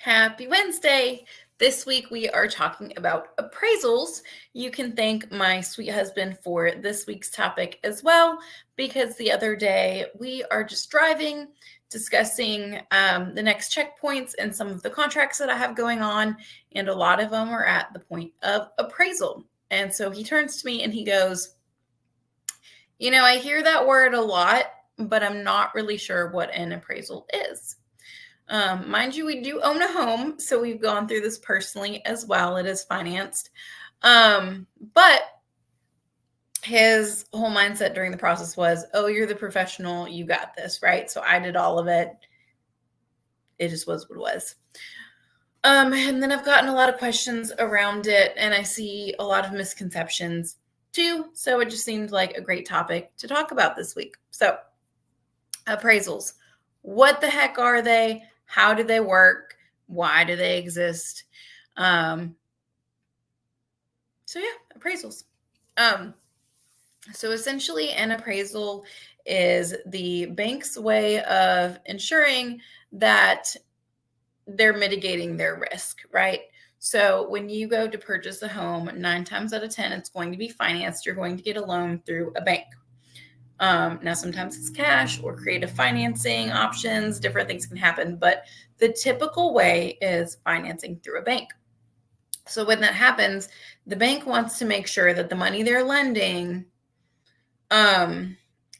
Happy Wednesday! This week we are talking about appraisals. You can thank my sweet husband for this week's topic as well, because the other day we are just driving, discussing the next checkpoints and some of the contracts that I have going on, and a lot of them are at the point of appraisal. And so he turns to me and he goes, I hear that word a lot, but I'm not really sure what an appraisal is. Mind you, we do own a home, so we've gone through this personally as well. It is financed. But his whole mindset during the process was, oh, you're the professional, you got this, right? So I did all of it. It just was what it was. And then I've gotten a lot of questions around it, and I see a lot of misconceptions too. So it just seemed like a great topic to talk about this week. So appraisals. What the heck are they? How do they work? Why do they exist? So appraisals. So essentially an appraisal is the bank's way of ensuring that they're mitigating their risk, right? So when you go to purchase a home, 9 times out of 10, it's going to be financed. You're going to get a loan through a bank. Now, sometimes it's cash or creative financing options, different things can happen, but the typical way is financing through a bank. So when that happens, the bank wants to make sure that the money they're lending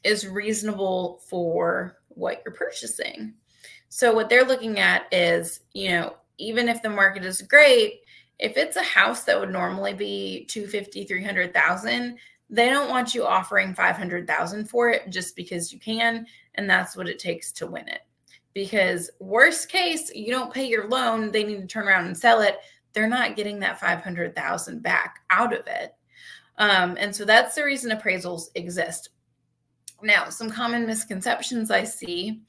is reasonable for what you're purchasing. So what they're looking at is, even if the market is great, if it's a house that would normally be $250,000, $300,000, they don't want you offering $500,000 for it just because you can, and that's what it takes to win it. Because worst case, you don't pay your loan, they need to turn around and sell it. They're not getting that $500,000 back out of it. And so that's the reason appraisals exist. Now, some common misconceptions I see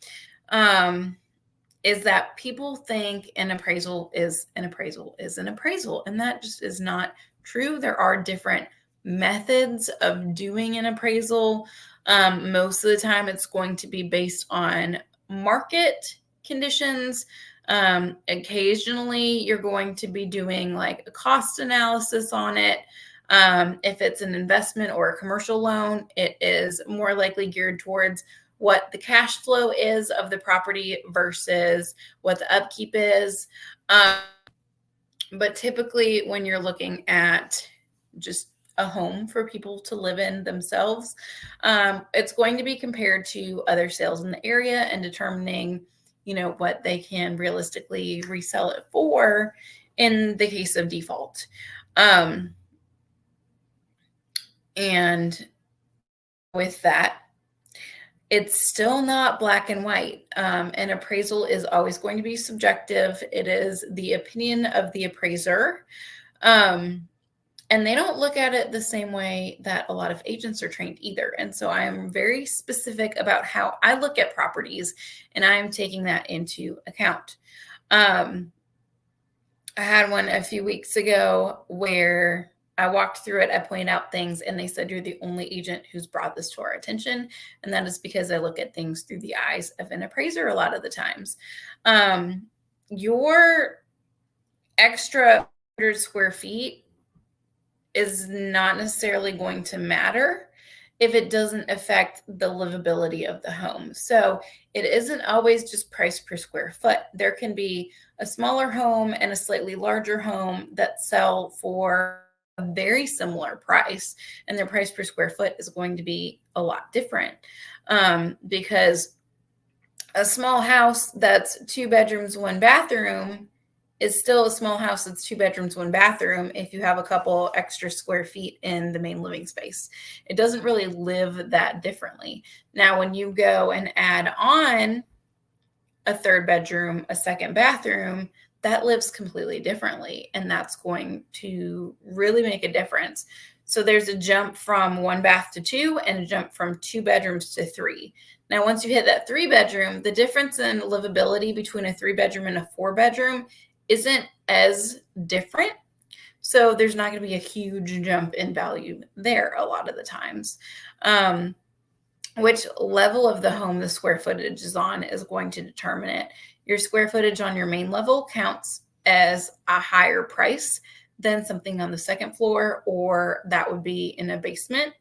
is that people think an appraisal is an appraisal, and that just is not true. There are different methods of doing an appraisal. Most of the time it's going to be based on market conditions. Occasionally you're going to be doing like a cost analysis on it. If it's an investment or a commercial loan, it is more likely geared towards what the cash flow is of the property versus what the upkeep is. But typically when you're looking at just a home for people to live in themselves, it's going to be compared to other sales in the area and determining, what they can realistically resell it for in the case of default. And with that, it's still not black and white. An appraisal is always going to be subjective. It is the opinion of the appraiser. And they don't look at it the same way that a lot of agents are trained either. And so I am very specific about how I look at properties, and I am taking that into account. I had one a few weeks ago where I walked through it, I pointed out things, and they said, you're the only agent who's brought this to our attention. And that is because I look at things through the eyes of an appraiser a lot of the times. Your extra 100 square feet is not necessarily going to matter if it doesn't affect the livability of the home. So it isn't always just price per square foot. There can be a smaller home and a slightly larger home that sell for a very similar price, and their price per square foot is going to be a lot different, because a small house that's 2 bedrooms, 1 bathroom is still a small house that's 2 bedrooms, 1 bathroom if you have a couple extra square feet in the main living space. It doesn't really live that differently. Now, when you go and add on a 3rd bedroom, a 2nd bathroom, that lives completely differently, and that's going to really make a difference. So there's a jump from 1 bath to 2 and a jump from 2 bedrooms to 3. Now, once you hit that 3 bedroom, the difference in livability between a 3 bedroom and a 4 bedroom isn't as different. So there's not going to be a huge jump in value there a lot of the times. Which level of the home the square footage is on is going to determine it. Your square footage on your main level counts as a higher price than something on the second floor, or that would be in a basement.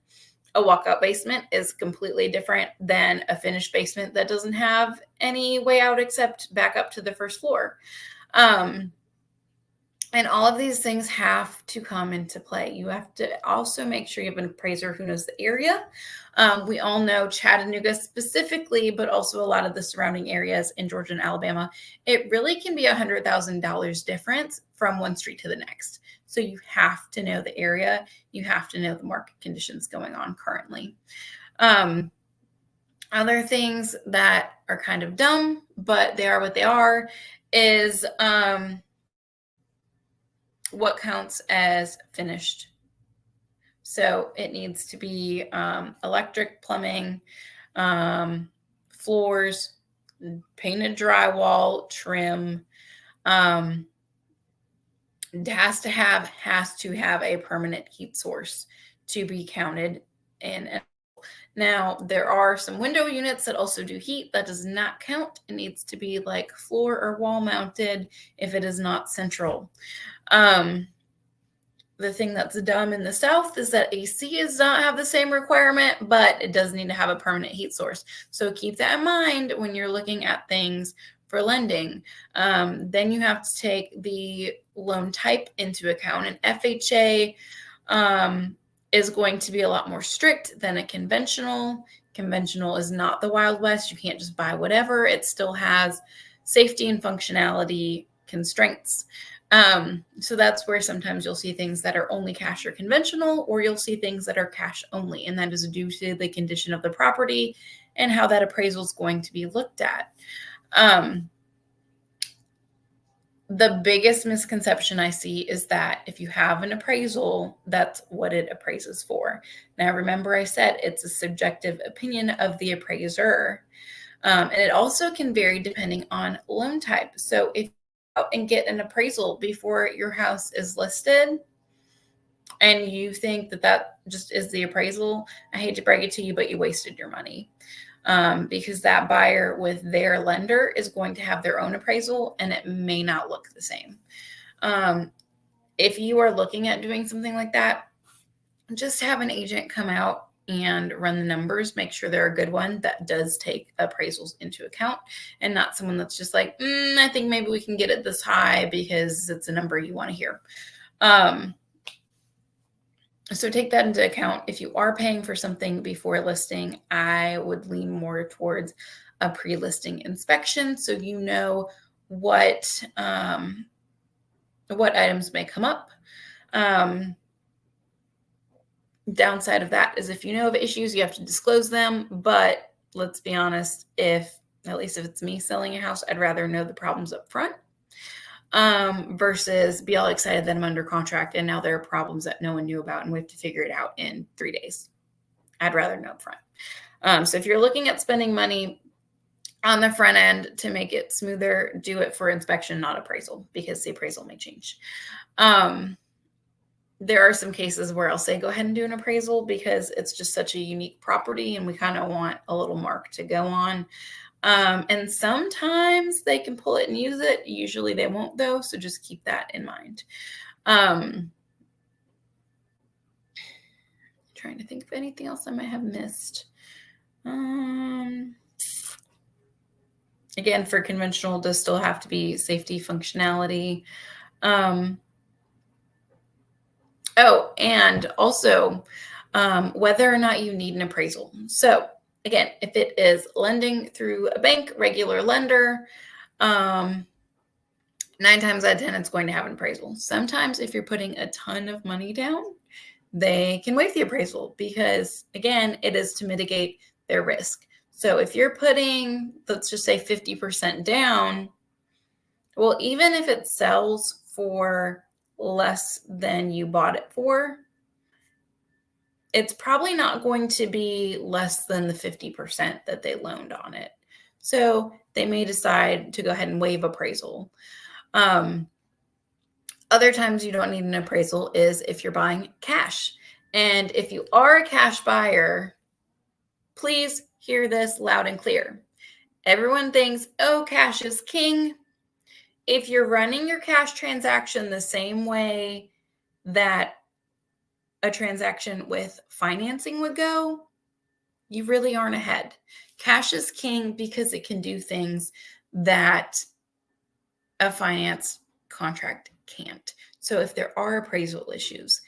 A walkout basement is completely different than a finished basement that doesn't have any way out except back up to the first floor. And all of these things have to come into play. You have to also make sure you have an appraiser who knows the area. We all know Chattanooga specifically, but also a lot of the surrounding areas in Georgia and Alabama. It really can be $100,000 difference from one street to the next. So you have to know the area. You have to know the market conditions going on currently. Other things that are kind of dumb, but they are what they are, is what counts as finished. So it needs to be electric, plumbing, floors, painted drywall, trim. It has to have a permanent heat source to be counted in. Now, there are some window units that also do heat. That does not count. It needs to be like floor or wall mounted if it is not central. The thing that's dumb in the South is that AC does not have the same requirement, but it does need to have a permanent heat source. So keep that in mind when you're looking at things for lending. Then you have to take the loan type into account. An FHA is going to be a lot more strict than a conventional. Conventional is not the Wild West. You can't just buy whatever. It still has safety and functionality constraints. So that's where sometimes you'll see things that are only cash or conventional, or you'll see things that are cash only, and that is due to the condition of the property and how that appraisal is going to be looked at. The biggest misconception I see is that if you have an appraisal, that's what it appraises for. Now, remember I said it's a subjective opinion of the appraiser, and it also can vary depending on loan type. So if out and get an appraisal before your house is listed and you think that just is the appraisal, I hate to break it to you, but you wasted your money, because that buyer with their lender is going to have their own appraisal and it may not look the same. If you are looking at doing something like that, just have an agent come out and run the numbers, make sure they're a good one that does take appraisals into account, and not someone that's just like, I think maybe we can get it this high because it's a number you want to hear. So take that into account. If you are paying for something before listing, I would lean more towards a pre-listing inspection, so you know what items may come up. Downside of that is if you know of issues, you have to disclose them. But let's be honest, at least if it's me selling a house, I'd rather know the problems up front, versus be all excited that I'm under contract and now there are problems that no one knew about and we have to figure it out in 3 days. I'd rather know up front. So if you're looking at spending money on the front end to make it smoother, do it for inspection, not appraisal, because the appraisal may change. There are some cases where I'll say, go ahead and do an appraisal because it's just such a unique property and we kind of want a little mark to go on. And sometimes they can pull it and use it. Usually they won't though. So just keep that in mind. Trying to think of anything else I might have missed. Again, for conventional, does still have to be safety, functionality. And also whether or not you need an appraisal. So again, if it is lending through a bank, regular lender, 9 times out of 10, it's going to have an appraisal. Sometimes if you're putting a ton of money down, they can waive the appraisal because, again, it is to mitigate their risk. So if you're putting, let's just say 50% down, well, even if it sells for less than you bought it for, it's probably not going to be less than the 50% that they loaned on it. So they may decide to go ahead and waive appraisal. Other times you don't need an appraisal is if you're buying cash. And if you are a cash buyer, please hear this loud and clear. Everyone thinks, oh, cash is king. If you're running your cash transaction the same way that a transaction with financing would go, you really aren't ahead. Cash is king because it can do things that a finance contract can't. So if there are appraisal issues,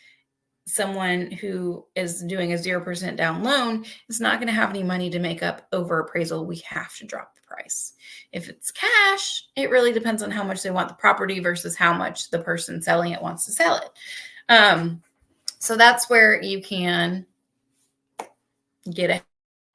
someone who is doing a 0% down loan is not going to have any money to make up over appraisal. We have to drop the price. If it's cash, it really depends on how much they want the property versus how much the person selling it wants to sell it. So that's where you can get a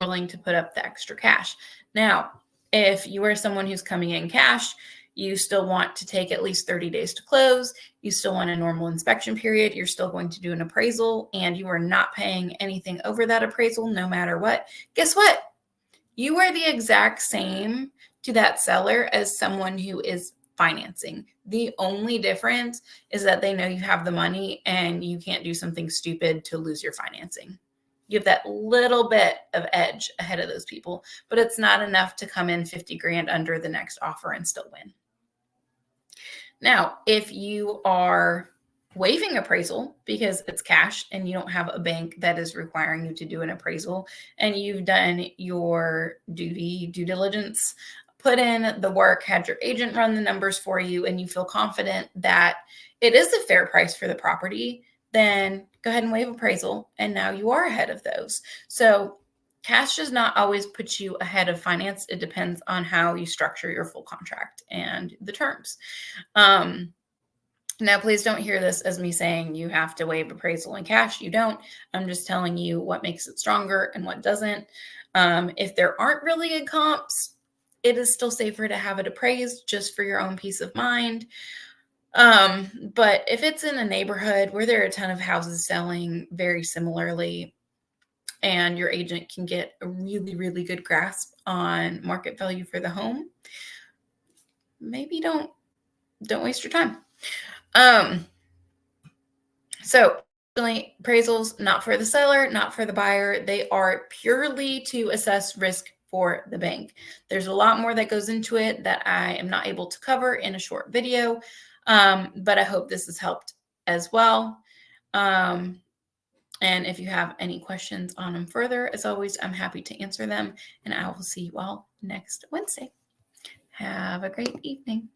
willing to put up the extra cash. Now, if you are someone who's coming in cash, you still want to take at least 30 days to close. You still want a normal inspection period. You're still going to do an appraisal and you are not paying anything over that appraisal no matter what. Guess what? You are the exact same to that seller as someone who is financing. The only difference is that they know you have the money and you can't do something stupid to lose your financing. You have that little bit of edge ahead of those people, but it's not enough to come in 50 grand under the next offer and still win. Now, if you are waiving appraisal because it's cash and you don't have a bank that is requiring you to do an appraisal and you've done your due diligence, put in the work, had your agent run the numbers for you, and you feel confident that it is a fair price for the property, then go ahead and waive appraisal. And now you are ahead of those. So cash does not always put you ahead of finance. It depends on how you structure your full contract and the terms. Now, please don't hear this as me saying you have to waive appraisal in cash. You don't. I'm just telling you what makes it stronger and what doesn't. If there aren't really good comps, it is still safer to have it appraised just for your own peace of mind. But if it's in a neighborhood where there are a ton of houses selling very similarly and your agent can get a really, really good grasp on market value for the home, maybe don't waste your time. So appraisals, not for the seller, not for the buyer. They are purely to assess risk for the bank. There's a lot more that goes into it that I am not able to cover in a short video. But I hope this has helped as well. And if you have any questions on them further, as always, I'm happy to answer them. And I will see you all next Wednesday. Have a great evening.